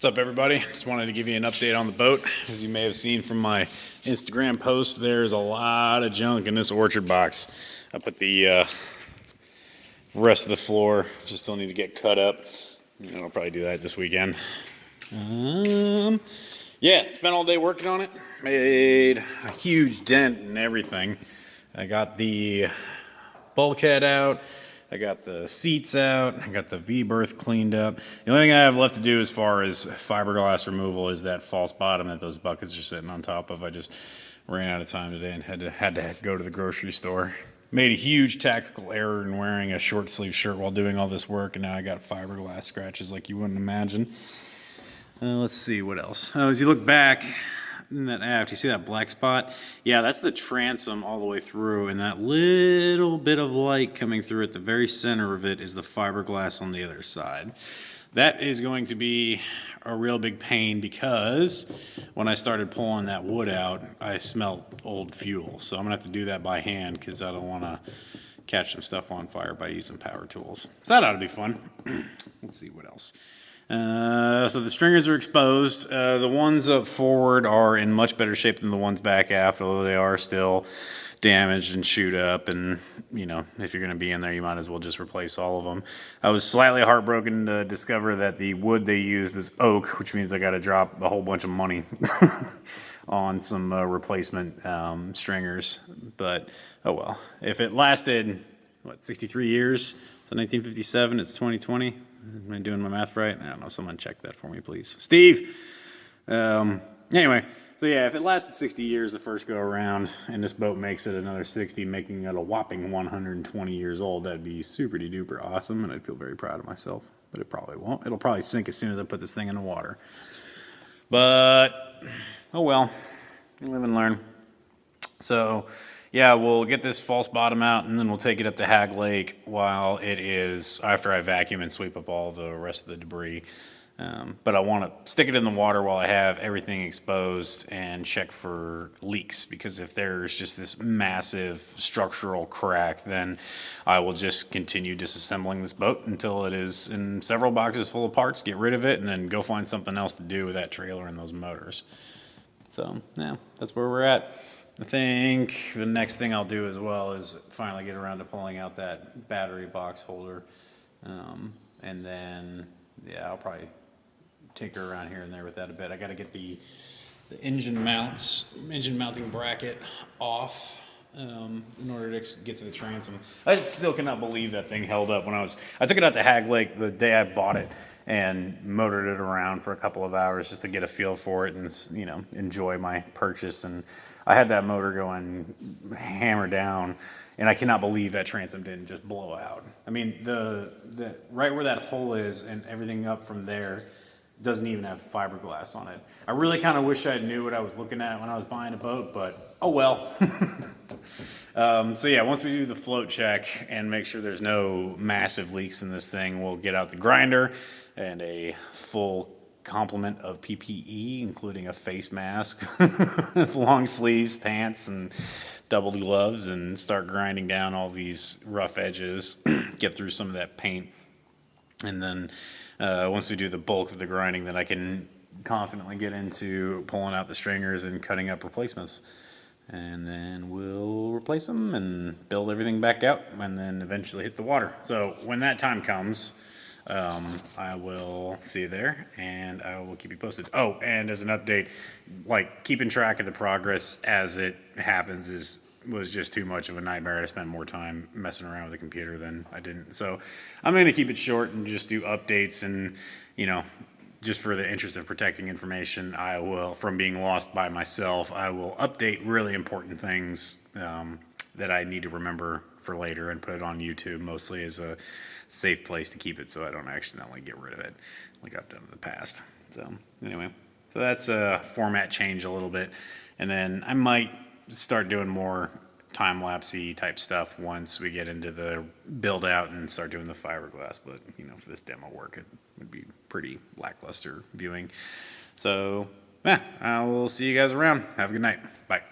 What's up, everybody? Just wanted to give you an update on the boat. As you may have seen from my Instagram post, there's a lot of junk in this orchard box. I put the rest of the floor, just still need to get cut up. I'll probably do that this weekend. Yeah, spent all day working on it. Made a huge dent in everything. I got the bulkhead out. I got the seats out. I got the V-berth cleaned up. The only thing I have left to do as far as fiberglass removal is that false bottom that those buckets are sitting on top of. I just ran out of time today and had to go to the grocery store. Made a huge tactical error in wearing a short sleeve shirt while doing all this work, and now I got fiberglass scratches like you wouldn't imagine. Let's see what else. As you look back in that aft, you see that black spot? Yeah, that's the transom all the way through, and that little bit of light coming through at the very center of it is the fiberglass on the other side. That is going to be a real big pain because when I started pulling that wood out, I smelled old fuel. So I'm gonna have to do that by hand because I don't wanna catch some stuff on fire by using power tools. So that ought to be fun. Let's see what else. So the stringers are exposed. The ones up forward are in much better shape than the ones back aft, although they are still damaged and chewed up. And, if you're going to be in there, you might as well just replace all of them. I was slightly heartbroken to discover that the wood they used is oak, which means I got to drop a whole bunch of money on some replacement stringers. But, oh well. If it lasted, 63 years? So 1957, it's 2020. Am I doing my math right? I don't know. Someone check that for me, please. Steve! Anyway, so yeah, if it lasted 60 years the first go around, and this boat makes it another 60, making it a whopping 120 years old, that'd be super-duper awesome, and I'd feel very proud of myself. But it probably won't. It'll probably sink as soon as I put this thing in the water. But, oh well. You live and learn. So, yeah, we'll get this false bottom out, and then we'll take it up to Hag Lake while it is, after I vacuum and sweep up all the rest of the debris. But I want to stick it in the water while I have everything exposed and check for leaks, because if there's just this massive structural crack, then I will just continue disassembling this boat until it is in several boxes full of parts, get rid of it, and then go find something else to do with that trailer and those motors. So, yeah, that's where we're at. I think the next thing I'll do as well is finally get around to pulling out that battery box holder. And then, yeah, I'll probably tinker around here and there with that a bit. I got to get the engine mounting bracket off in order to get to the transom. I still cannot believe that thing held up when I took it out to Hag Lake the day I bought it and motored it around for a couple of hours just to get a feel for it and, enjoy my purchase. And I had that motor going hammer down, and I cannot believe that transom didn't just blow out. I mean, the right where that hole is and everything up from there doesn't even have fiberglass on it. I really kind of wish I knew what I was looking at when I was buying a boat, but oh well. So yeah, once we do the float check and make sure there's no massive leaks in this thing, we'll get out the grinder and a full complement of PPE, including a face mask, long sleeves, pants, and double gloves, and start grinding down all these rough edges, get through some of that paint. And then once we do the bulk of the grinding, then I can confidently get into pulling out the stringers and cutting up replacements. And then we'll replace them and build everything back out and then eventually hit the water. So when that time comes, I will see you there and I will keep you posted. Oh, and as an update, keeping track of the progress as it happens was just too much of a nightmare. I spent more time messing around with the computer than I didn't. So I'm going to keep it short and just do updates and, just for the interest of protecting information, I will, from being lost by myself, I will update really important things that I need to remember for later and put it on YouTube, mostly as a safe place to keep it so I don't accidentally get rid of it like I've done in the past. So anyway, so that's a format change a little bit. And then I might start doing more time-lapsey type stuff once we get into the build out and start doing the fiberglass. But, for this demo work, it would be pretty lackluster viewing. So, yeah, I will see you guys around. Have a good night. Bye.